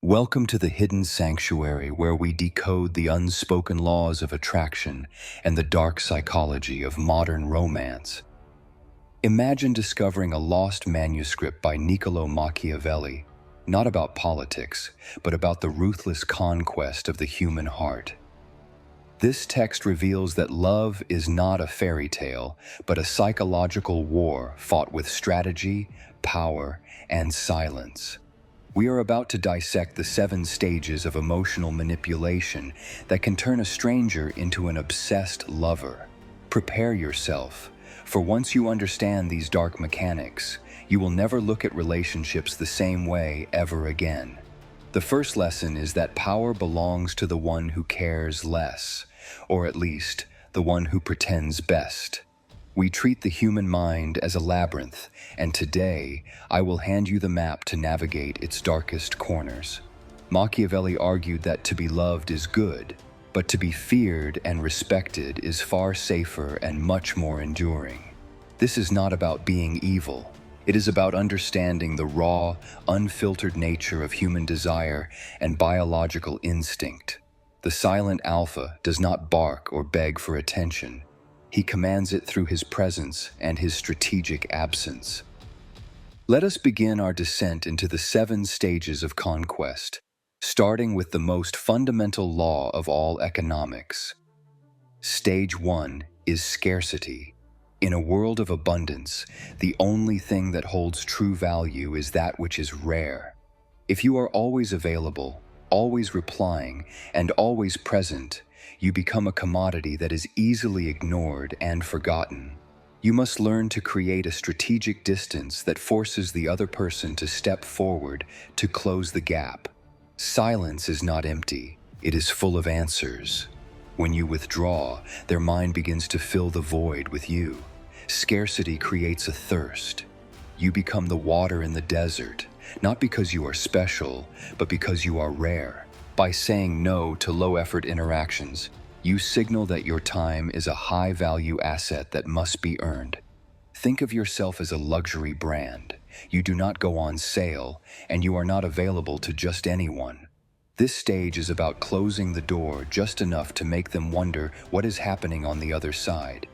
Welcome to the hidden sanctuary where we decode the unspoken laws of attraction and the dark psychology of modern romance. Imagine discovering a lost manuscript by Niccolò Machiavelli, not about politics, but about the ruthless conquest of the human heart. This text reveals that love is not a fairy tale, but a psychological war fought with strategy, power, and silence. We are about to dissect the 7 stages of emotional manipulation that can turn a stranger into an obsessed lover. Prepare yourself, for once you understand these dark mechanics, you will never look at relationships the same way ever again. The first lesson is that power belongs to the one who cares less, or at least, the one who pretends best. We treat the human mind as a labyrinth, and today, I will hand you the map to navigate its darkest corners. Machiavelli argued that to be loved is good, but to be feared and respected is far safer and much more enduring. This is not about being evil. It is about understanding the raw, unfiltered nature of human desire and biological instinct. The silent alpha does not bark or beg for attention. He commands it through his presence and his strategic absence. Let us begin our descent into the 7 stages of conquest, starting with the most fundamental law of all economics. Stage 1 is scarcity. In a world of abundance, the only thing that holds true value is that which is rare. If you are always available, always replying, and always present, you become a commodity that is easily ignored and forgotten. You must learn to create a strategic distance that forces the other person to step forward to close the gap. Silence is not empty, it is full of answers. When you withdraw, their mind begins to fill the void with you. Scarcity creates a thirst. You become the water in the desert, not because you are special, but because you are rare. By saying no to low-effort interactions, you signal that your time is a high-value asset that must be earned. Think of yourself as a luxury brand. You do not go on sale, and you are not available to just anyone. This stage is about closing the door just enough to make them wonder what is happening on the other side.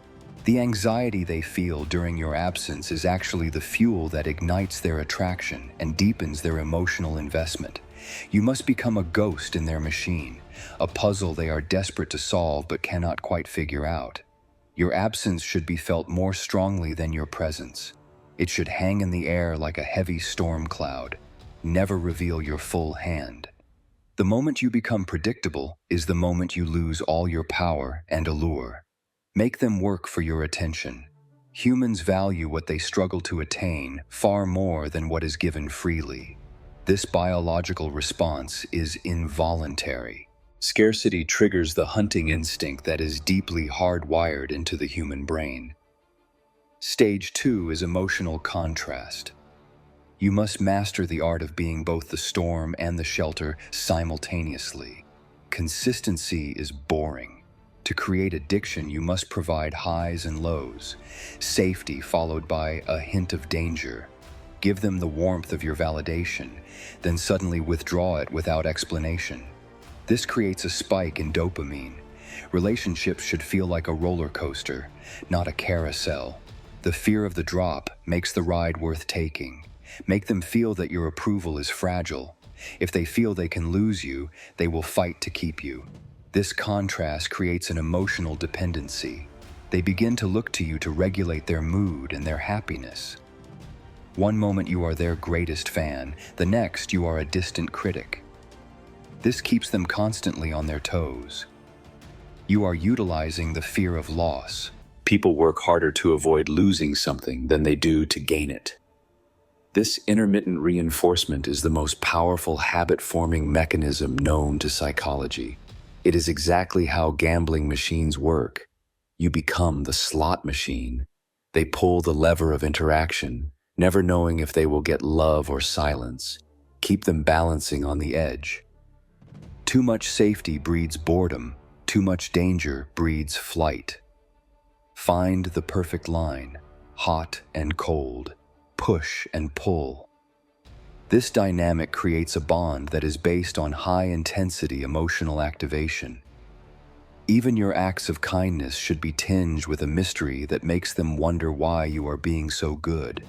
The anxiety they feel during your absence is actually the fuel that ignites their attraction and deepens their emotional investment. You must become a ghost in their machine, a puzzle they are desperate to solve but cannot quite figure out. Your absence should be felt more strongly than your presence. It should hang in the air like a heavy storm cloud. Never reveal your full hand. The moment you become predictable is the moment you lose all your power and allure. Make them work for your attention. Humans value what they struggle to attain far more than what is given freely. This biological response is involuntary. Scarcity triggers the hunting instinct that is deeply hardwired into the human brain. Stage 2 is emotional contrast. You must master the art of being both the storm and the shelter simultaneously. Consistency is boring. To create addiction, you must provide highs and lows, safety followed by a hint of danger. Give them the warmth of your validation, then suddenly withdraw it without explanation. This creates a spike in dopamine. Relationships should feel like a roller coaster, not a carousel. The fear of the drop makes the ride worth taking. Make them feel that your approval is fragile. If they feel they can lose you, they will fight to keep you. This contrast creates an emotional dependency. They begin to look to you to regulate their mood and their happiness. One moment you are their greatest fan, the next you are a distant critic. This keeps them constantly on their toes. You are utilizing the fear of loss. People work harder to avoid losing something than they do to gain it. This intermittent reinforcement is the most powerful habit-forming mechanism known to psychology. It is exactly how gambling machines work. You become the slot machine. They pull the lever of interaction, never knowing if they will get love or silence. Keep them balancing on the edge. Too much safety breeds boredom. Too much danger breeds flight. Find the perfect line, hot and cold, push and pull. This dynamic creates a bond that is based on high-intensity emotional activation. Even your acts of kindness should be tinged with a mystery that makes them wonder why you are being so good.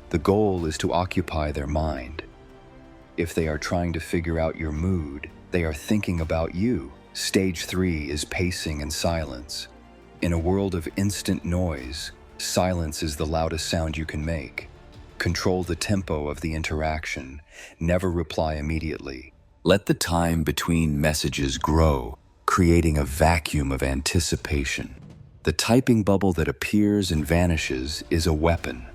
The goal is to occupy their mind. If they are trying to figure out your mood, they are thinking about you. Stage 3 is pacing and silence. In a world of instant noise, silence is the loudest sound you can make. Control the tempo of the interaction. Never reply immediately. Let the time between messages grow, creating a vacuum of anticipation. The typing bubble that appears and vanishes is a weapon.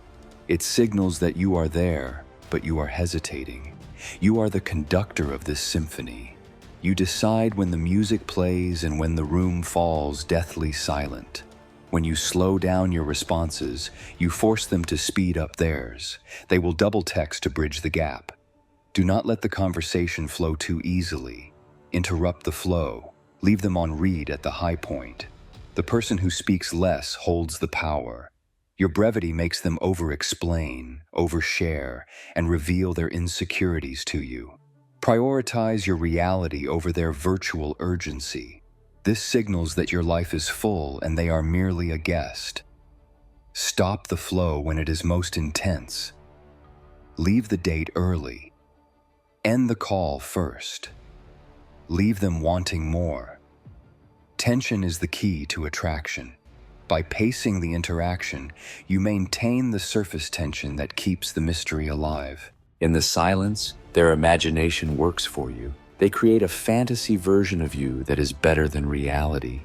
It signals that you are there, but you are hesitating. You are the conductor of this symphony. You decide when the music plays and when the room falls deathly silent. When you slow down your responses, you force them to speed up theirs. They will double text to bridge the gap. Do not let the conversation flow too easily. Interrupt the flow. Leave them on read at the high point. The person who speaks less holds the power. Your brevity makes them over-explain, overshare, and reveal their insecurities to you. Prioritize your reality over their virtual urgency. This signals that your life is full and they are merely a guest. Stop the flow when it is most intense. Leave the date early. End the call first. Leave them wanting more. Tension is the key to attraction. By pacing the interaction, you maintain the surface tension that keeps the mystery alive. In the silence, their imagination works for you. They create a fantasy version of you that is better than reality.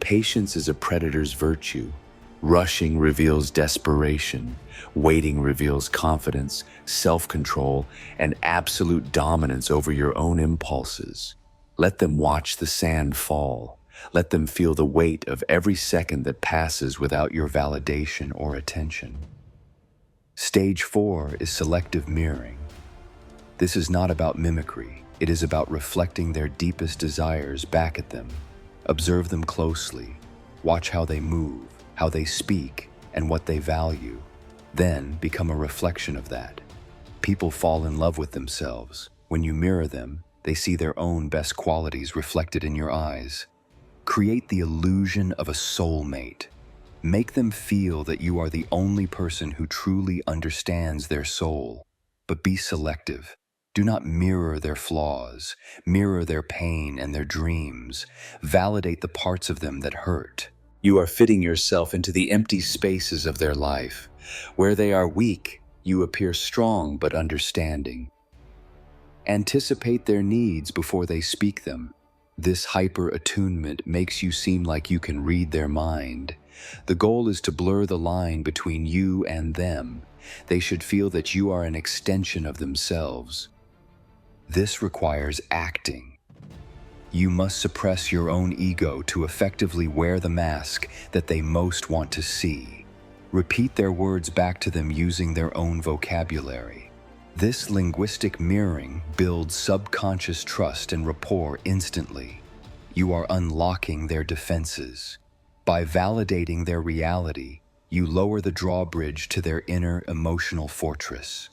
Patience is a predator's virtue. Rushing reveals desperation. Waiting reveals confidence, self-control, and absolute dominance over your own impulses. Let them watch the sand fall. Let them feel the weight of every second that passes without your validation or attention. Stage 4 is selective mirroring. This is not about mimicry. It is about reflecting their deepest desires back at them. Observe them closely. Watch how they move, how they speak, and what they value. Then become a reflection of that. People fall in love with themselves. When you mirror them, they see their own best qualities reflected in your eyes. Create the illusion of a soulmate. Make them feel that you are the only person who truly understands their soul. But be selective. Do not mirror their flaws. Mirror their pain and their dreams. Validate the parts of them that hurt. You are fitting yourself into the empty spaces of their life. Where they are weak, you appear strong but understanding. Anticipate their needs before they speak them. This hyper-attunement makes you seem like you can read their mind. The goal is to blur the line between you and them. They should feel that you are an extension of themselves. This requires acting. You must suppress your own ego to effectively wear the mask that they most want to see. Repeat their words back to them using their own vocabulary. This linguistic mirroring builds subconscious trust and rapport instantly. You are unlocking their defenses. By validating their reality, you lower the drawbridge to their inner emotional fortress.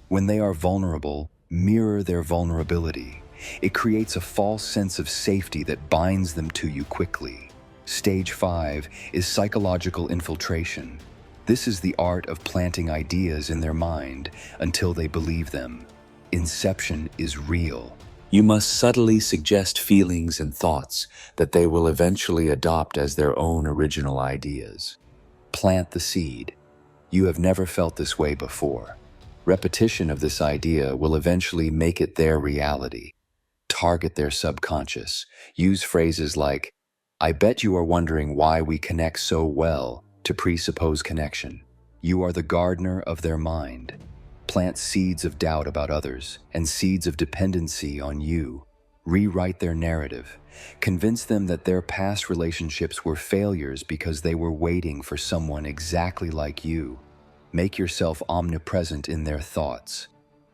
When they are vulnerable, mirror their vulnerability. It creates a false sense of safety that binds them to you quickly. Stage 5 is psychological infiltration. This is the art of planting ideas in their mind until they believe them. Inception is real. You must subtly suggest feelings and thoughts that they will eventually adopt as their own original ideas. Plant the seed. You have never felt this way before. Repetition of this idea will eventually make it their reality. Target their subconscious. Use phrases like, "I bet you are wondering why we connect so well," to presuppose connection. You are the gardener of their mind. Plant seeds of doubt about others and seeds of dependency on you. Rewrite their narrative. Convince them that their past relationships were failures because they were waiting for someone exactly like you. Make yourself omnipresent in their thoughts.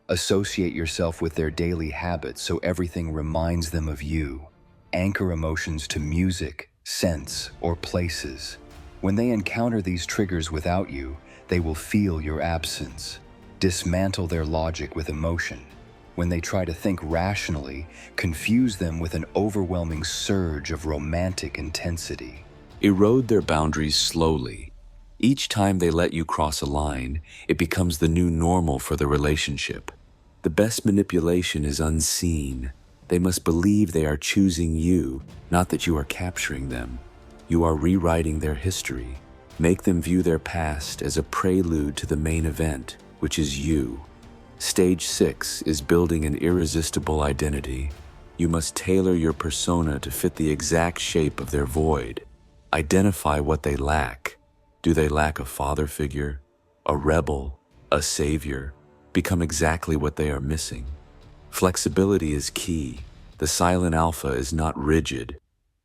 Associate yourself with their daily habits so everything reminds them of you. Anchor emotions to music, scents, or places. When they encounter these triggers without you, they will feel your absence. Dismantle their logic with emotion. When they try to think rationally, confuse them with an overwhelming surge of romantic intensity. Erode their boundaries slowly. Each time they let you cross a line, it becomes the new normal for the relationship. The best manipulation is unseen. They must believe they are choosing you, not that you are capturing them. You are rewriting their history. Make them view their past as a prelude to the main event, which is you. Stage 6 is building an irresistible identity. You must tailor your persona to fit the exact shape of their void. Identify what they lack. Do they lack a father figure, a rebel, a savior? Become exactly what they are missing. Flexibility is key. The silent alpha is not rigid.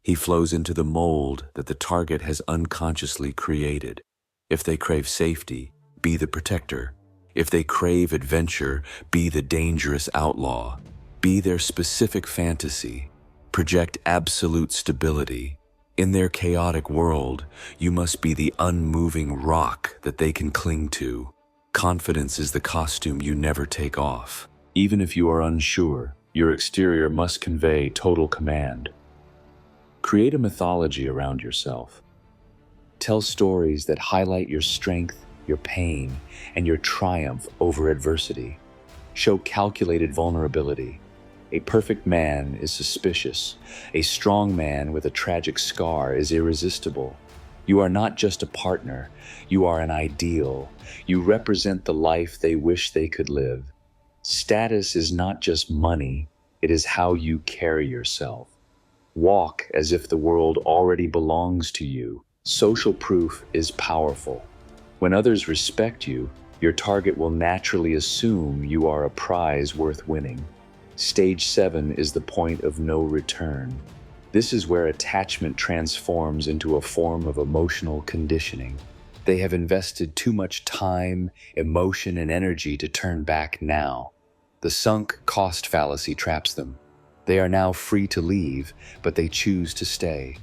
He flows into the mold that the target has unconsciously created. If they crave safety, be the protector. If they crave adventure, be the dangerous outlaw. Be their specific fantasy. Project absolute stability. In their chaotic world, you must be the unmoving rock that they can cling to. Confidence is the costume you never take off. Even if you are unsure, your exterior must convey total command. Create a mythology around yourself. Tell stories that highlight your strength, your pain, and your triumph over adversity. Show calculated vulnerability. A perfect man is suspicious. A strong man with a tragic scar is irresistible. You are not just a partner, you are an ideal. You represent the life they wish they could live. Status is not just money, it is how you carry yourself. Walk as if the world already belongs to you. Social proof is powerful. When others respect you, your target will naturally assume you are a prize worth winning. Stage 7 is the point of no return. This is where attachment transforms into a form of emotional conditioning. They have invested too much time, emotion, and energy to turn back now. The sunk cost fallacy traps them. They are now free to leave, but they choose to stay.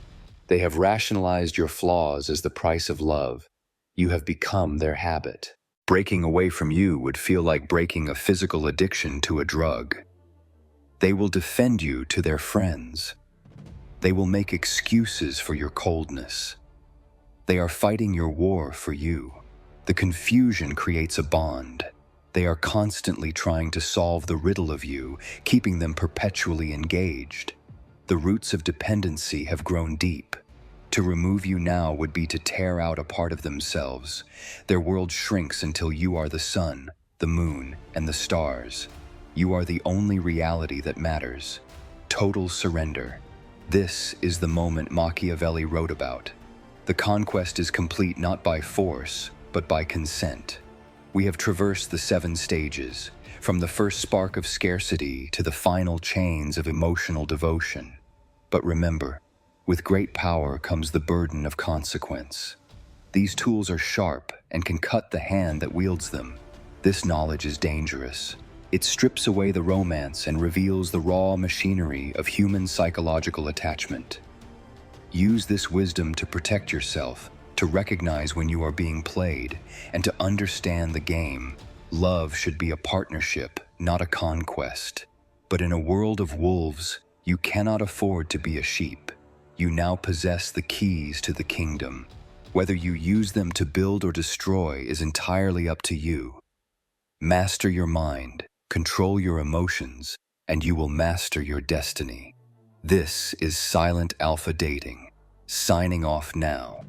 They have rationalized your flaws as the price of love. You have become their habit. Breaking away from you would feel like breaking a physical addiction to a drug. They will defend you to their friends. They will make excuses for your coldness. They are fighting your war for you. The confusion creates a bond. They are constantly trying to solve the riddle of you, keeping them perpetually engaged. The roots of dependency have grown deep. To remove you now would be to tear out a part of themselves. Their world shrinks until you are the sun, the moon, and the stars. You are the only reality that matters. Total surrender. This is the moment Machiavelli wrote about. The conquest is complete not by force, but by consent. We have traversed the 7 stages, from the first spark of scarcity to the final chains of emotional devotion. But remember, with great power comes the burden of consequence. These tools are sharp and can cut the hand that wields them. This knowledge is dangerous. It strips away the romance and reveals the raw machinery of human psychological attachment. Use this wisdom to protect yourself, to recognize when you are being played, and to understand the game. Love should be a partnership, not a conquest. But in a world of wolves, you cannot afford to be a sheep. You now possess the keys to the kingdom. Whether you use them to build or destroy is entirely up to you. Master your mind, control your emotions, and you will master your destiny. This is Silent Alpha Dating. Signing off now.